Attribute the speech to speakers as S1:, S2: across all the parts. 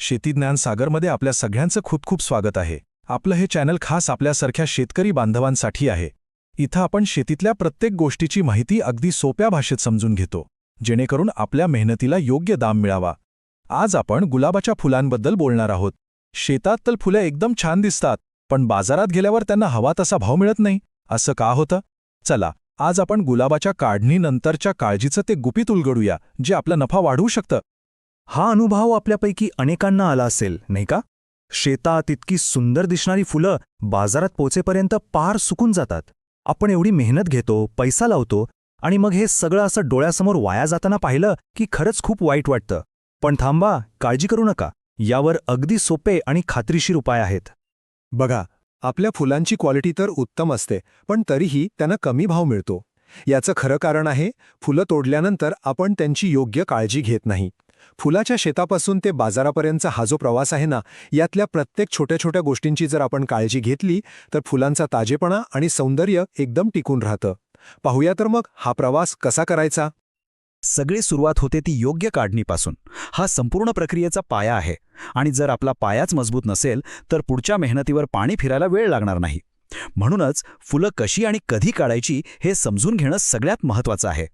S1: शेती ज्ञान सागरमध्ये आपल्या सगळ्यांचं खूप खूप स्वागत आहे. आपलं हे चॅनल खास आपल्यासारख्या शेतकरी बांधवांसाठी आहे. इथं आपण शेतीतल्या प्रत्येक गोष्टीची माहिती अगदी सोप्या भाषेत समजून घेतो, जेणेकरून आपल्या मेहनतीला योग्य दाम मिळावा. आज आपण गुलाबाच्या फुलांबद्दल बोलणार आहोत. शेतात तर फुलं एकदम छान दिसतात, पण बाजारात गेल्यावर त्यांना हवा तसा भाव मिळत नाही. असं का होतं? चला, आज आपण गुलाबाच्या काढणीनंतरच्या काळजीचं ते गुपित उलगडूया, जे आपला नफा वाढवू शकतं.
S2: हा अनुभव आपल्यापैकी अनेकांना आला असेल, नाही का? शेतात इतकी सुंदर दिसणारी फुलं बाजारात पोचेपर्यंत पार सुकून जातात. आपण एवढी मेहनत घेतो, पैसा लावतो, आणि मग हे सगळं असं डोळ्यासमोर वाया जाताना पाहिलं की खरंच खूप वाईट वाटतं. पण थांबा, काळजी करू नका. यावर अगदी सोपे आणि खात्रीशीर उपाय आहेत.
S3: बघा, आपल्या फुलांची क्वालिटी तर उत्तम असते, पण तरीही त्यांना कमी भाव मिळतो. याचं खरं कारण आहे, फुलं तोडल्यानंतर आपण त्यांची योग्य काळजी घेत नाही. फुलाच्या शेतापासून ते बाजारापर्यंतचा हा जो प्रवास आहे ना, यातल्या प्रत्येक छोट्या छोट्या गोष्टींची जर आपण काळजी घेतली तर फुलांचा ताजेपणा आणि सौंदर्य एकदम टिकून राहतं. पाहूया तर मग हा प्रवास कसा करायचा.
S2: सगळी सुरुवात होते ती योग्य काढणीपासून. हा संपूर्ण प्रक्रियेचा पाया आहे, आणि जर आपला पायाच मजबूत नसेल तर पुढच्या मेहनतीवर पाणी फिरायला वेळ लागणार नाही. म्हणूनच फुलं कशी आणि कधी काढायची हे समजून घेणं सगळ्यात महत्त्वाचं आहे.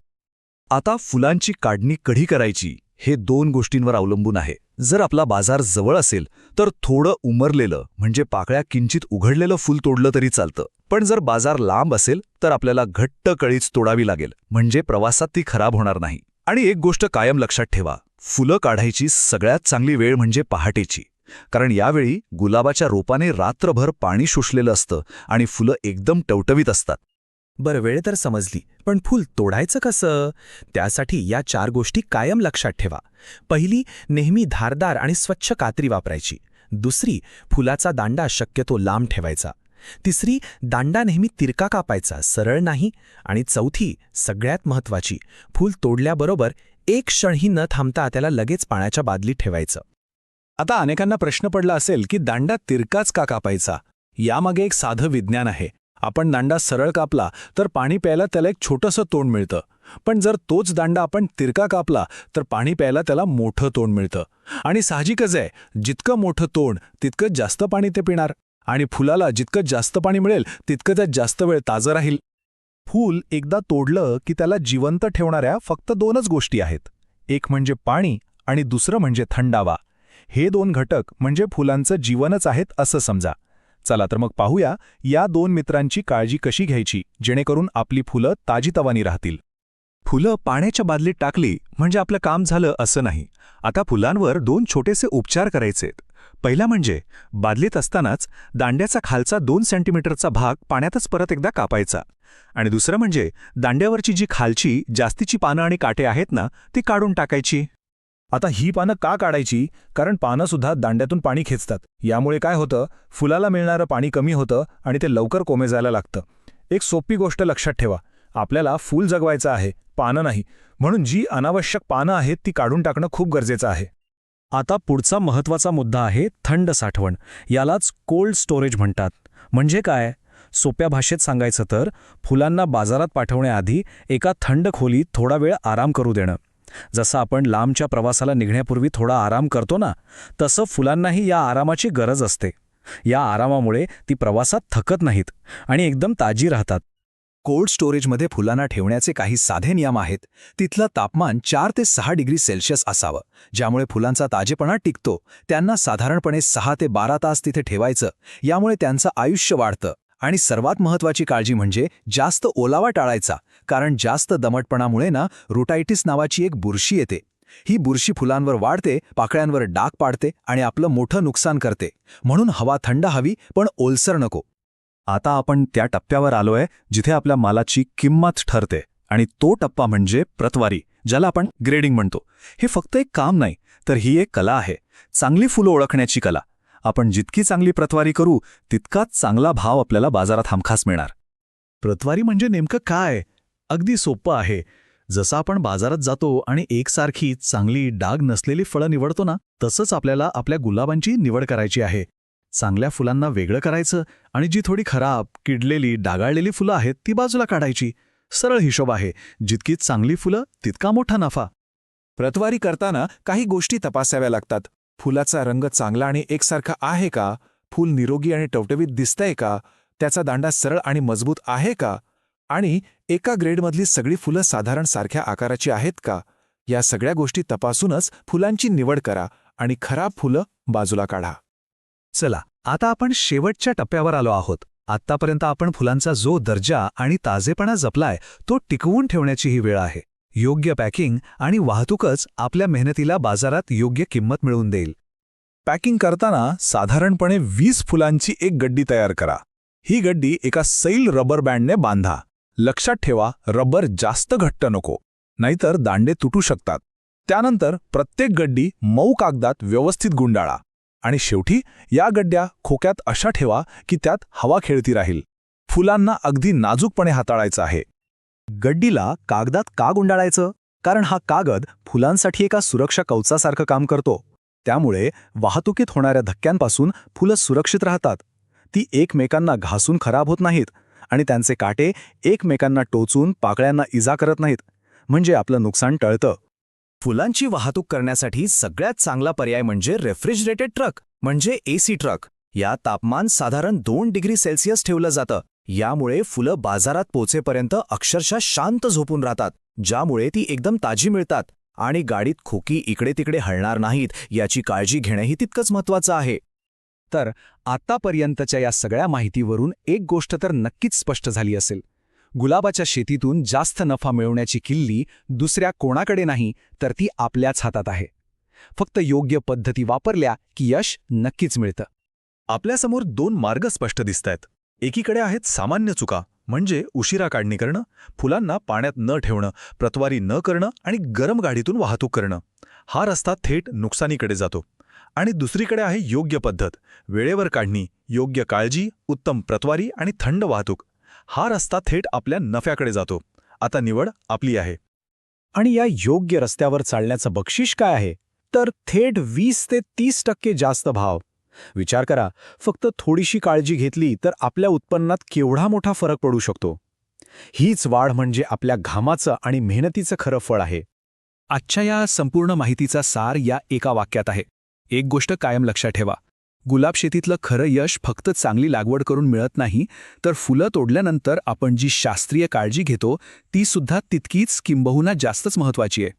S4: आता फुलांची काढणी कधी करायची हे 2 गोष्टींवर अवलंबून आहे. जर आपला बाजार जवळ असेल तर थोडं उमरलेलं म्हणजे पाकळ्या किंचित उघडलेलं फूल तोडलं तरी चालतं. पण जर बाजार लांब असेल तर आपल्याला घट्ट कळीच तोडावी लागेल, म्हणजे प्रवासात ती खराब होणार नाही. आणि एक गोष्ट कायम लक्षात ठेवा, फुलं काढायची सगळ्यात चांगली वेळ म्हणजे पहाटेची. कारण यावेळी गुलाबाच्या रोपाने रात्रभर पाणी शोषलेलं असतं आणि फुलं एकदम टवटवीत असतात.
S2: बरं, वेळ तर समजली, पण फूल तोडायचं कसं? त्यासाठी या 4 गोष्टी कायम लक्षात ठेवा. पहिली, नेहमी धारदार आणि स्वच्छ कात्री वापरायची. दुसरी, फुलाचा दांडा शक्यतो लांब ठेवायचा. तिसरी, दांडा नेहमी तिरका कापायचा, सरळ नाही. आणि चौथी, सगळ्यात महत्त्वाची, फूल तोडल्याबरोबर एक क्षणही न थांबता त्याला लगेच पाण्याच्या बादलीत ठेवायचं.
S1: आता अनेकांना प्रश्न पडला असेल की दांडा तिरकाच का कापायचा? यामागे एक साधं विज्ञान आहे. आपण दांडा सरळ कापला तर पाणी प्यायला त्याला एक छोटंसं तोंड मिळतं, पण जर तोच दांडा आपण तिरका कापला तर पाणी प्यायला त्याला मोठं तोंड मिळतं. आणि साहजिकच आहे, जितकं मोठं तोंड तितकं जास्त पाणी ते पिणार, आणि फुलाला जितकं जास्त पाणी मिळेल तितकं त्यात जास्त वेळ ताजं राहील.
S2: फूल एकदा तोडलं की त्याला जिवंत ठेवणाऱ्या फक्त 2च गोष्टी आहेत. एक म्हणजे पाणी आणि दुसरं म्हणजे थंडावा. हे 2 घटक म्हणजे फुलांचं जीवनच आहेत असं समजा. चला तर मग पाहूया या 2 मित्रांची काळजी कशी घ्यायची, जेणेकरून आपली फुलं ताजीतवानी राहतील.
S4: फुलं पाण्याच्या बादलीत टाकली म्हणजे आपलं काम झालं असं नाही. आता फुलांवर 2 छोटेसे उपचार करायचेत. पहिला म्हणजे बादलीत असतानाच दांड्याचा खालचा 2 सेंटीमीटरचा भाग पाण्यातच परत एकदा कापायचा. आणि दुसरं म्हणजे दांड्यावरची जी खालची जास्तीची पानं आणि काटे आहेत ना, ती काढून टाकायची.
S1: आता ही पानं का काढायची? कारण पानंसुद्धा दांड्यातून पाणी खेचतात. यामुळे काय होतं, फुलाला मिळणारं पाणी कमी होतं आणि ते लवकर कोमेजायला लागतं. एक सोपी गोष्ट लक्षात ठेवा, आपल्याला फूल जगवायचं आहे, पानं नाही. म्हणून जी अनावश्यक पानं आहेत ती काढून टाकणं खूप गरजेचं आहे.
S2: आता पुढचा महत्त्वाचा मुद्दा आहे थंड साठवण. यालाच कोल्ड स्टोरेज म्हणतात. म्हणजे काय? सोप्या भाषेत सांगायचं तर फुलांना बाजारात पाठवण्याआधी एका थंड खोलीत थोडा वेळ आराम करू देणं. जसं आपण लांबच्या प्रवासाला निघण्यापूर्वी थोडा आराम करतो ना, तसं फुलांनाही या आरामाची गरज असते. या आरामामुळे ती प्रवासात थकत नाहीत आणि एकदम ताजी राहतात.
S4: कोल्ड स्टोरेजमध्ये फुलांना ठेवण्याचे काही साधे नियम आहेत. तिथलं तापमान 4 ते 6 डिग्री सेल्सिअस असावं, ज्यामुळे फुलांचा ताजेपणा टिकतो. त्यांना साधारणपणे 6 ते 12 तास तिथे ठेवायचं, यामुळे त्यांचं आयुष्य वाढतं. आणि सर्वात महत्त्वाची काळजी म्हणजे जास्त ओलावा टाळायचा, कारण जास्त दमटपणामुळे ना रुटायटिस नावाची एक बुरशी येते. ही बुरशी फुलांवर वाढते, पाकळ्यांवर डाग पाडते आणि आपलं मोठं नुकसान करते. म्हणून हवा थंड हवी, पण ओलसर नको. आता आपण त्या टप्प्यावर आलोय जिथे आपल्या मालाची किंमत ठरते, आणि तो टप्पा म्हणजे प्रतवारी, ज्याला आपण ग्रेडिंग म्हणतो. हे फक्त एक काम नाही, तर ही एक कला आहे, चांगली फुलं ओळखण्याची कला. आपण जितकी चांगली प्रतवारी करू तितकाच चांगला भाव आपल्याला बाजारात हमखास मिळणार.
S2: प्रतवारी म्हणजे नेमकं काय? अगदी सोपं आहे. जसं आपण बाजारात जातो आणि एकसारखी चांगली डाग नसलेली फळं निवडतो ना, तसंच आपल्याला आपल्या गुलाबांची निवड करायची आहे. चांगल्या फुलांना वेगळं करायचं आणि जी थोडी खराब, किडलेली, डागाळलेली फुलं आहेत ती बाजूला काढायची. सरळ हिशोब आहे. जितकी चांगली फुलं तितका मोठा नफा.
S1: प्रतवारी करताना काही गोष्टी तपासाव्या लागतात.
S3: फुलाचा रंग चांगला आणि एकसारखा आहे का? फूल निरोगी आणि टवटवीत दिसतंय का? त्याचा दांडा सरळ आणि मजबूत आहे का? आणि एका ग्रेडमधली सगळी फुलं साधारण सारख्या आकाराची आहेत का? या सगळ्या गोष्टी तपासूनच फुलांची निवड करा आणि खराब फुलं बाजूला काढा.
S4: चला आता आपण शेवटच्या टप्प्यावर आलो आहोत. आत्तापर्यंत आपण फुलांचा जो दर्जा आणि ताजेपणा जपलाय तो टिकवून ठेवण्याची ही वेळ आहे. योग्य पॅकिंग आणि वाहतूकच आपल्या मेहनतीला बाजारात योग्य किंमत मिळवून देईल.
S1: पॅकिंग करताना साधारणपणे 20 फुलांची एक गड्डी तयार करा. ही गड्डी एका सैल रबर बँडने बांधा. लक्षात ठेवा, रबर जास्त घट्ट नको, नाहीतर दांडे तुटू शकतात. त्यानंतर प्रत्येक गड्डी मऊ कागदात व्यवस्थित गुंडाळा आणि शेवटी या गड्ड्या खोक्यात अशा ठेवा की त्यात हवा खेळती राहील. फुलांना अगदी नाजूकपणे हाताळायचं आहे.
S4: गड्डीला कागदात का गुंडाळायचं? कारण हा कागद फुलांसाठी एका सुरक्षा कवचासारखं काम करतो. त्यामुळे वाहतुकीत होणाऱ्या धक्क्यांपासून फुलं सुरक्षित राहतात. ती एकमेकांना घासून खराब होत नाहीत आणि त्यांचे काटे एकमेकांना टोचून पाकळ्यांना इजा करत नाहीत. म्हणजे आपलं नुकसान टळतं.
S2: फुलांची वाहतूक करण्यासाठी सगळ्यात चांगला पर्याय म्हणजे रेफ्रिजरेटेड ट्रक म्हणजे एसी ट्रक. या तापमान साधारण 2 डिग्री सेल्सिअस ठेवलं जातं. यामुळे फुलं बाजारात पोचेपर्यंत अक्षरशः शांत झोपून राहतात, ज्यामुळे ती एकदम ताजी मिळतात आणि गाडीत खोकी इकडे तिकडे हलणार नाहीत याची काळजी घेणंही तितकंच महत्त्वाचं आहे.
S4: तर आतापर्यंतच्या या सगळ्या माहितीवरून एक गोष्ट तर नक्कीच स्पष्ट झाली असेल. गुलाबाच्या शेतीतून जास्त नफा मिळवण्याची किल्ली दुसऱ्या कोणाकडे नाही, तर ती आपल्याच हातात आहे. फक्त योग्य पद्धती वापरल्या की यश नक्कीच मिळतं.
S1: आपल्यासमोर 2 मार्ग स्पष्ट दिसतायत. एकीकडे आहेत सामान्य चुका, म्हणजे उशिरा काढणी करणं, फुलांना पाण्यात न ठेवणं, प्रतवारी न करणं आणि गरम गाडीतून वाहतूक करणं. हा रस्ता थेट नुकसानीकडे जातो. आणि दुसरीकडे आहे योग्य पद्धत, वेळेवर काढणी, योग्य काळजी, उत्तम प्रतवारी आणि थंड वाहतूक. हा रस्ता थेट आपल्या नफ्याकडे जातो. आता निवड आपली आहे.
S3: आणि या योग्य रस्त्यावर चालण्याचं बक्षीस काय आहे? तर थेट 20 ते 30% जास्त भाव. विचार करा, फक्त थोडीशी काळजी घेतली तर आपल्या उत्पन्नात केवढा मोठा फरक पडू शकतो. हीच वाढ म्हणजे आपल्या घामाचं आणि मेहनतीचं खरं फळ आहे.
S4: आजच्या या संपूर्ण माहितीचा सार या एका वाक्यात आहे. एक गोष्ट कायम लक्षात ठेवा, गुलाब शेतीतलं खरं यश फक्त चांगली लागवड करून मिळत नाही, तर फुलं तोडल्यानंतर आपण जी शास्त्रीय काळजी घेतो ती सुद्धा तितकीच किंबहुना जास्तच महत्त्वाची आहे.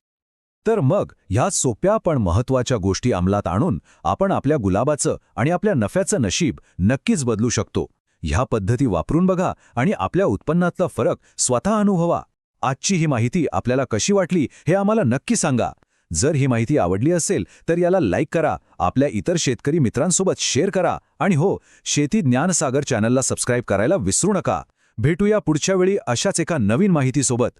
S1: तर मग ह्या सोप्या पण महत्त्वाच्या गोष्टी अंमलात आणून आपण आपल्या गुलाबाचं आणि आपल्या नफ्याचं नशीब नक्कीच बदलू शकतो. ह्या पद्धती वापरून बघा आणि आपल्या उत्पन्नातला फरक स्वतः अनुभवा. आजची ही माहिती आपल्याला कशी वाटली हे आम्हाला नक्की सांगा. जर ही माहिती आवडली असेल तर याला लाईक करा, आपल्या इतर शेतकरी मित्रांसोबत शेअर करा आणि हो, शेती ज्ञानसागर चॅनलला सबस्क्राईब करायला विसरू नका. भेटूया पुढच्या वेळी अशाच एका नवीन माहितीसोबत.